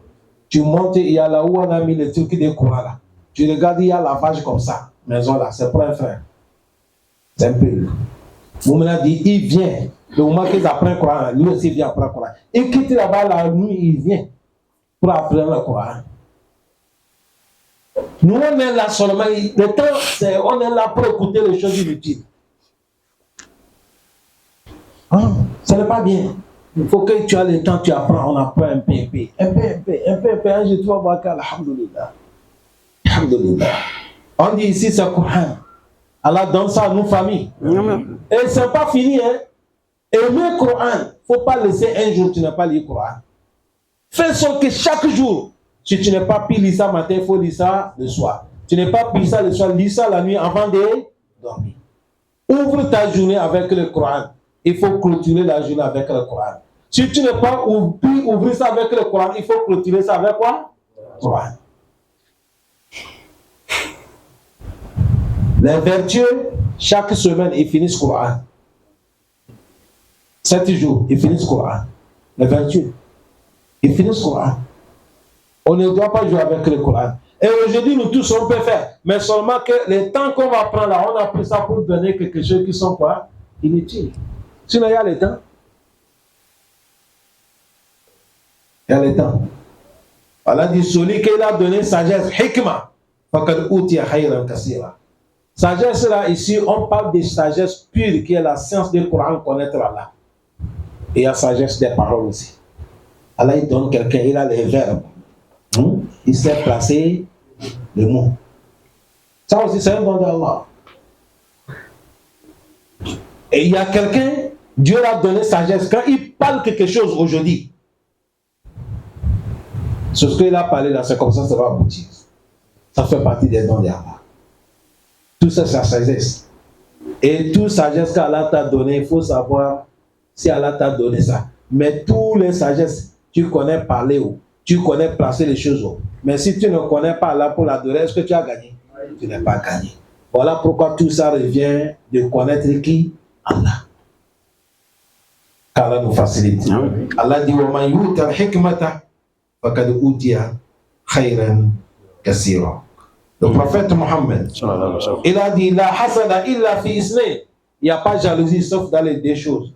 Tu montes, il y a là où on a mis les trucs de Coran là. Tu regardes, il y a la vache comme ça. Maison là, c'est pour un frère. C'est un peu. Moumena dit, il vient. Le moment qu'ils apprennent le Coran, lui aussi vient apprendre le Coran. Il quitte là-bas la nuit, il vient pour apprendre le Coran. Nous, on est là seulement, le temps, on est là pour écouter les choses inutiles. Ah, ce n'est pas bien. Il faut que tu aies le temps, tu apprends, on apprend un peu. Un jour, tu vas voir qu'Alhamdulillah. Alhamdulillah. On dit ici, c'est le Coran. Allah donne ça à nos familles. Et ce n'est pas fini, hein. Aimer le Coran, il ne faut pas laisser un jour, tu n'as pas lu le Coran. Fais ça que chaque jour, si tu n'as pas pu lire ça matin, il faut lire ça le soir. Tu n'as pas pu lire ça le soir, lis ça la nuit avant de dormir. Ouvre ta journée avec le Coran. Il faut clôturer la journée avec le Coran. Si tu n'as pas pu ouvrir ça avec le Coran, il faut clôturer ça avec quoi? Coran. Les vertueux, chaque semaine, ils finissent le Coran. 7 jours, ils finissent le Coran. Les vertueux, ils finissent le Coran. On ne doit pas jouer avec le Coran. Et aujourd'hui, nous tous, on peut faire. Mais seulement que le temps qu'on va prendre là, on a pris ça pour donner quelque chose qui sont quoi? Inutiles. Sinon, il y a le temps. Il y a le temps. Allah dit, celui qui a donné sagesse, hikma, faqad utiya khayran kaseera. Sagesse là, ici, on parle de sagesse pure, qui est la science du Coran, connaître Allah. Et il y a sagesse des paroles aussi. Allah, il donne quelqu'un, il a les verbes. Il sait placer le mot. Ça aussi, c'est un don d'Allah. Et il y a quelqu'un, Dieu l'a donné sagesse. Quand il parle quelque chose aujourd'hui, ce qu'il a parlé là, c'est comme ça va aboutir. Ça fait partie des dons d'Allah. Tout ça, c'est la sagesse. Et toute sagesse qu'Allah t'a donné, il faut savoir si Allah t'a donné ça. Mais tous les sagesses, tu connais parler ou tu connais placer les choses. Mais si tu ne connais pas Allah pour l'adorer, est-ce que tu as gagné? Tu n'as pas gagné. Voilà pourquoi tout ça revient de connaître qui? Allah. Qu'Allah nous facilite. Allah dit wa man yu'ta al-hikmata faqad utiya khayran kaseera. Le prophète Mohammed, il a dit la hasada illa fi isnayn. Il n'y a pas de jalousie sauf dans les deux choses.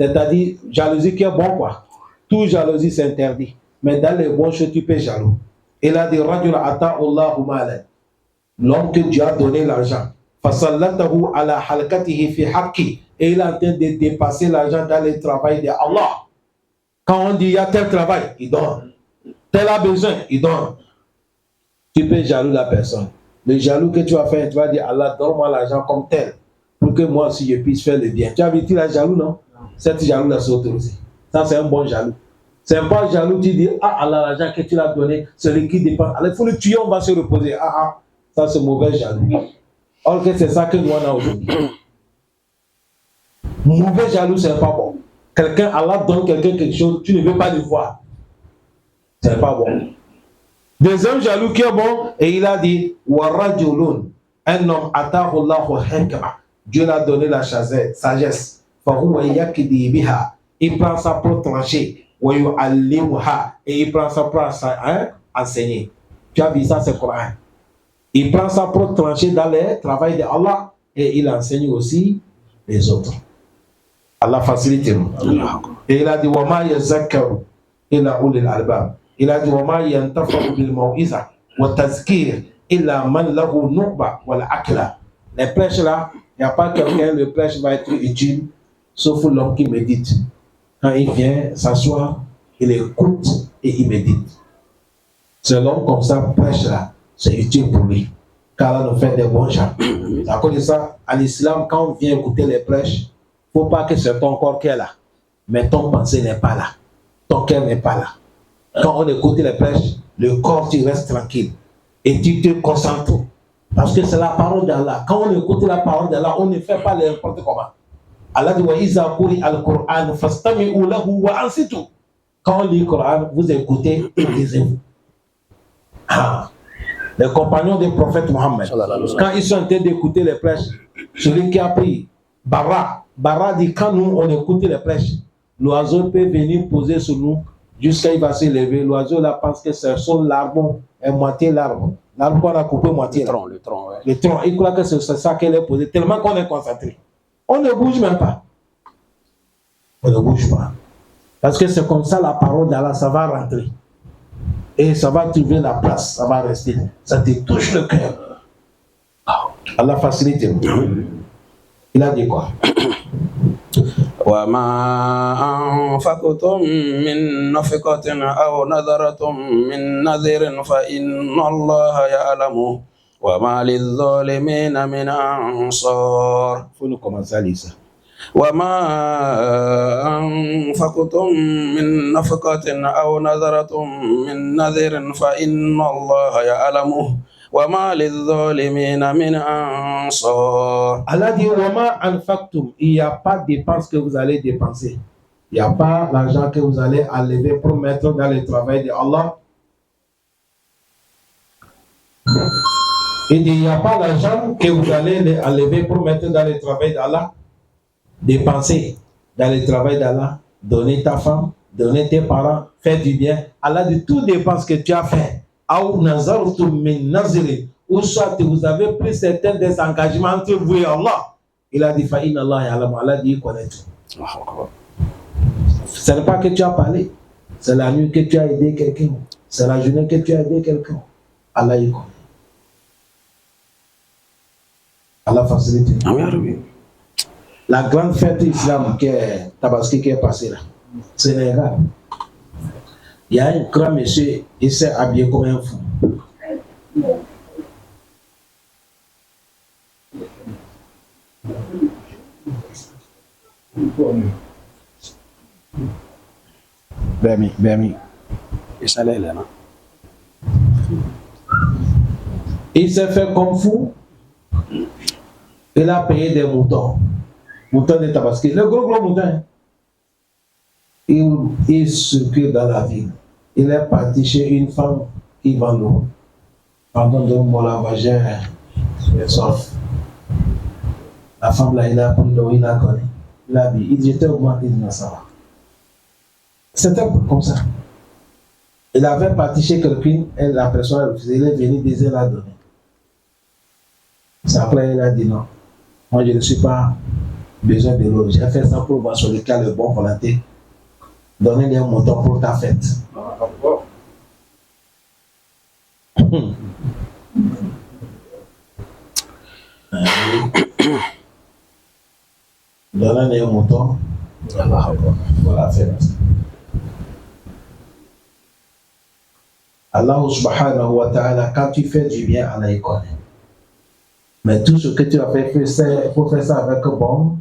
C'est-à-dire jalousie qui est bon quoi. Toute jalousie c'est interdit. Mais dans les bonnes choses, tu peux jaloux. Il a dit rajul ata'allahu malan. L'homme que Dieu a donné l'argent. Fasallatahu ala halkatihi fi haqqi. Et il est en train de dépasser l'argent dans le travail de Allah. Quand on dit il y a tel travail, il donne. Tel a besoin, il donne. Tu peux jaloux la personne. Le jaloux que tu vas faire, tu vas dire Allah, donne-moi l'argent comme tel. Pour que moi aussi je puisse faire le bien. Tu as vu, tu es jaloux, non? Cette jaloux-là, c'est autorisé. Ça, c'est un bon jaloux. C'est un bon jaloux, tu dis, ah Allah, l'argent que tu l'as donné, celui qui dépend. Alors, il faut le tuer, on va se reposer. Ça, c'est mauvais jaloux. Or que c'est ça que nous on a aujourd'hui. Mauvais jaloux, c'est pas bon. Quelqu'un, Allah donne quelqu'un quelque chose, tu ne veux pas le voir. C'est pas bon. Deuxième jaloux qui est bon, et il a dit, warajulun, un homme, atahu Allahu hikma. Dieu l'a donné la sagesse. Fahuwa yakdi biha. Il prend ça pour trancher. Wa yu'allimuha. Et il prend ça pour enseigner. Tu as vu ça, c'est Coran. Il prend ça pour trancher dans le travail de Allah et il enseigne aussi les autres. Allah facilite nous. Et il a dit wa ma yazakkaru illa ulul albab. Il a dit wa ma yantafa'u bil mau'iza wa tazkir illa man lahu nuqba wal akla. Les prêches là, il n'y a pas quelqu'un, le prêche va être utile sauf l'homme qui médite. Quand il vient s'asseoir, il écoute et il médite. C'est l'homme comme ça prêche là. C'est utile pour lui. Car Allah nous fait des bons gens. À cause de ça, à l'islam, quand on vient écouter les prêches, il ne faut pas que c'est ton corps qui est là. Mais ton pensée n'est pas là. Ton cœur n'est pas là. Quand on écoute les prêches, le corps, tu restes tranquille. Et tu te concentres. Parce que c'est la parole d'Allah. Quand on écoute la parole d'Allah, on ne fait pas n'importe comment. Allah dit wa iza quri al-Qur'an fastami'u lahu wa ansitu. Quand on lit le Coran, vous écoutez et taisez-vous. Les compagnons du prophète Mohammed, quand ils sont en train d'écouter les prêches, celui qui a pris Bara dit quand nous on écoute les prêches, l'oiseau peut venir poser sur nous jusqu'à il va se lever. L'oiseau là pense que c'est son l'arbre est moitié l'arbre. L'arbre qu'on a coupé moitié. Le tronc, ouais. Le tronc, il croit que c'est ça qu'elle est posée, tellement qu'on est concentré. On ne bouge même pas. On ne bouge pas. Parce que c'est comme ça la parole d'Allah, ça va rentrer. Et ça va trouver la place, ça va rester. Ça te touche le cœur. Allah facilite. Il a dit quoi? وما أنفقتم من نفقة أو نذرتم من نذر فإن الله يعلمه وما للظالمين من أنصار. Faut nous commencer à lire ça. وما أنفقتم من نفقة أو نذرتم من نذر فإن الله يعلمه وما للظالمين من أنصار. Allah dit وما أنفقتم. Il n'y a pas de dépense que vous allez dépenser. Il n'y a pas l'argent que vous allez enlever pour mettre dans le travail de Allah. Il dit il n'y a pas l'argent que vous allez enlever pour mettre dans le travail d'Allah. Dépenser dans le travail d'Allah, donner ta femme, donner tes parents, faire du bien. Allah dit tout dépense que tu as fait, ou soit vous avez pris certains désengagements entre vous et Allah. Il a dit Fa'in Allah ya'lamu. Allah dit il connaît tout. Ce n'est pas que tu as parlé, c'est la nuit que tu as aidé quelqu'un, c'est la journée que tu as aidé quelqu'un. Allah il connaît. Allah facilite. La grande fête islam qui est Tabaski qui est passée là, Sénégal. Il y a un grand monsieur, il s'est habillé comme un fou. Bermi. Il s'est fait comme fou. Il a payé des moutons. Moutons de Tabaski. Le gros mouton. Il circule dans la ville. Il est parti chez une femme qui vend l'eau. Pardon de mon lavagère. La femme là, il a pris l'eau, il a connu. Il a dit, il était augmenté de ça. C'était comme ça. Il avait parti chez quelqu'un, et la personne a refusé, il est venu déjà la donner. C'est après, il a dit non. Moi, je ne suis pas besoin de l'eau. J'ai fait ça pour voir sur le cas de bon volonté. Donnez-lui un montant pour ta fête. Donnez-lui un montant pour la fête. Allah subhanahu wa ta'ala, quand tu fais du bien, Allah il connaît. Mais tout ce que tu as fait, il faut faire ça avec bon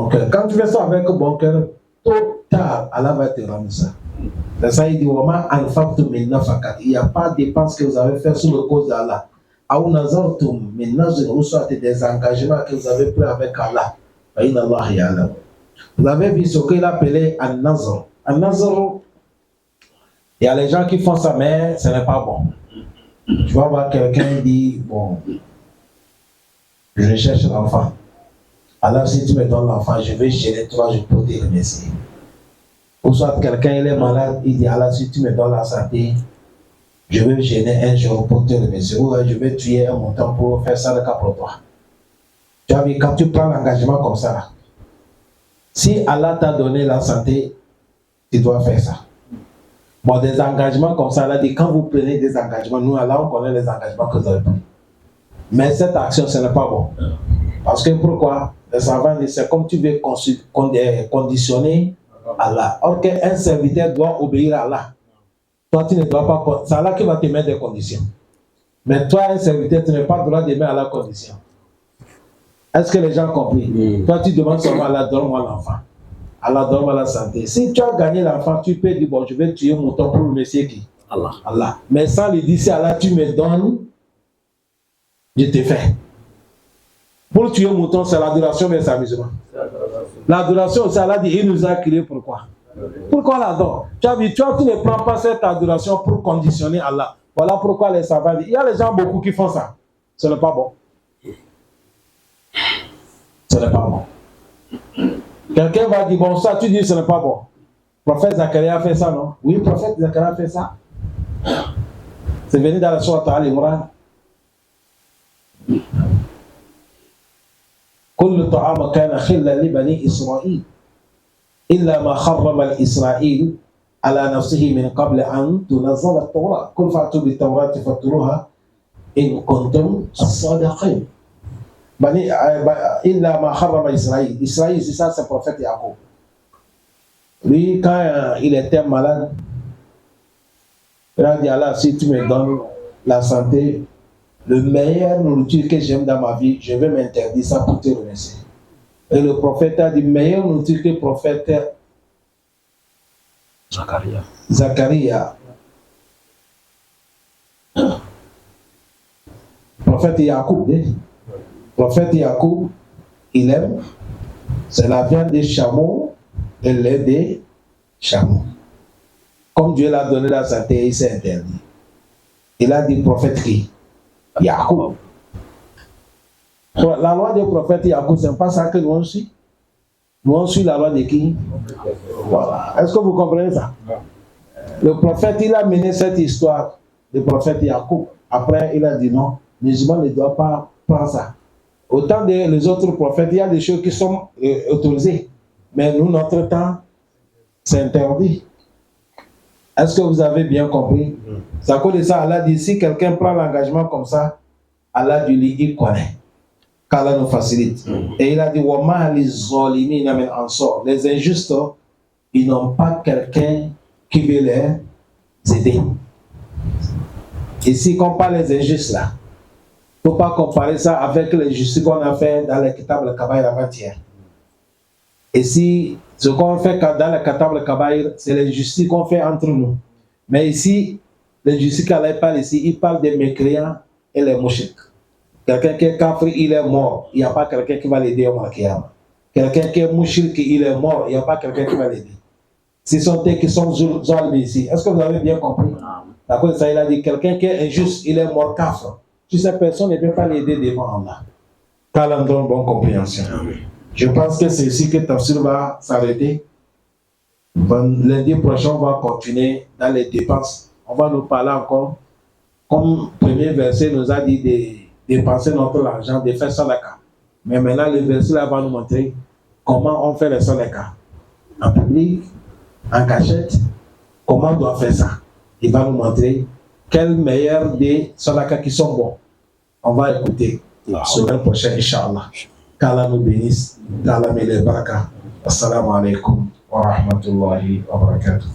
cœur. Quand tu fais ça avec bon cœur, tôt ou tard, Allah va te rendre ça. C'est ça, il dit, il n'y a pas de dépenses que vous avez fait sous le cause d'Allah. Ou soit des engagements que vous avez pris avec Allah. Vous avez vu ce qu'il appelait An-Nazr. An-Nazr, il y a les gens qui font ça, mais ce n'est pas bon. Tu vas voir quelqu'un qui dit, bon, je cherche l'enfant. Alors si tu me donnes l'enfant, je vais gêner toi, je peux te remercier. Ou soit quelqu'un il est malade, il dit, alors si tu me donnes la santé, je vais gêner un jour pour te remercier. Ou je vais tuer un montant pour faire ça le cas pour toi. Tu as vu, quand tu prends l'engagement comme ça, si Allah t'a donné la santé, tu dois faire ça. Bon, des engagements comme ça, là, quand vous prenez des engagements, nous, Allah, on connaît les engagements que vous avez pris. Mais cette action, ce n'est pas bon. Parce que pourquoi? Les savants disent, c'est comme tu veux conditionner Allah. Or qu'un serviteur doit obéir à Allah. Toi, tu ne dois pas. C'est Allah qui va te mettre des conditions. Mais toi, un serviteur, tu n'as pas le droit de mettre à la condition. Est-ce que les gens ont compris? Toi, tu demandes seulement à Allah, donne-moi l'enfant. Allah, donne-moi la santé. Si tu as gagné l'enfant, tu peux dire, bon, je vais tuer mon temps pour le monsieur qui? Allah. Mais sans lui dire, si Allah, tu me donnes, je te fais. Pour tuer un mouton, c'est l'adoration, mais c'est l'amusement. L'adoration, c'est Allah dit, il nous a créé pourquoi? Pourquoi l'adore? Tu as vu, toi, tu ne prends pas cette adoration pour conditionner Allah. Voilà pourquoi les savants disent, il y a les gens beaucoup qui font ça. Ce n'est pas bon. Ce n'est pas bon. Quelqu'un va dire, bon, ça, tu dis, ce n'est pas bon. Le prophète Zacharie a fait ça, non? Oui, le prophète Zacharie a fait ça. C'est venu dans la sourate Al-Imran. كل طعام كان خلا لبني إسرائيل إلا ما حرم الإسرائيل على نفسه من قبل أن تنزل التوراة قل فأتوا بالتوراة فاتلوها إن كنتم صادقين إلا ما حرم إسرائيل. Israël, c'est ça, c'est le prophète Jacob. Lui, quand il était malade, il a dit Allah, si tu me donnes la santé, le meilleur nourriture que j'aime dans ma vie, je vais m'interdire ça pour te remercier. Et le prophète a dit, meilleure nourriture que le prophète Zacharie. Prophète Jacob, prophète Jacob, il aime, c'est la viande des chameaux et le lait des chameaux. Comme Dieu l'a donné la santé, il s'est interdit. Il a dit, prophète qui? Jacob. La loi des prophètes Jacob, ce n'est pas ça que nous on suit. Nous on suit la loi de qui? Voilà. Est-ce que vous comprenez ça? Le prophète, il a mené cette histoire le prophète Yacoub. Après, il a dit non, les musulmans ne doivent pas prendre ça. Autant des autres prophètes, il y a des choses qui sont autorisées. Mais nous, notre temps, c'est interdit. Est-ce que vous avez bien compris? C'est à cause de ça, Allah dit, si quelqu'un prend l'engagement comme ça, Allah dit, il connaît. Qu'Allah nous facilite. Et il a dit, les injustes, ils n'ont pas quelqu'un qui veut les aider. Ici, quand on parle des injustes là, il ne faut pas comparer ça avec les justices qu'on a fait dans le Kitab al-Kabaïr avant-hier. Et si ce qu'on fait dans le Kitab al-Kabaïr, c'est les justices qu'on fait entre nous. Mais ici, les justices qu'Allah parle ici, il parle des mécréants et les mouchiks. Quelqu'un qui est kafir, il est mort. Il n'y a pas quelqu'un qui va l'aider au Malkiyama. Quelqu'un qui est mouchik, il est mort. Il n'y a pas quelqu'un qui va l'aider. Ce sont eux qui sont zolmes ici. Est-ce que vous avez bien compris? À cause de ça, il a dit, quelqu'un qui est injuste, il est mort kafir. Si cette personne ne peut pas l'aider devant Allah. Qu'Allah nous donne bonne compréhension. Je pense que c'est ici que Tafsir va s'arrêter. Lundi prochain, on va continuer dans les dépenses. On va nous parler encore. Comme premier verset nous a dit de dépenser notre argent, de faire sadaka. Mais maintenant, le verset là va nous montrer comment on fait le sadaka. En public, en cachette, comment on doit faire ça. Il va nous montrer quels meilleurs des sadaka qui sont bons. On va écouter la semaine prochaine, Inch'Allah. Qu'Allah nous bénisse, qu'Allah met les barakas. Assalamu alaikum wa rahmatullahi wa barakatuh.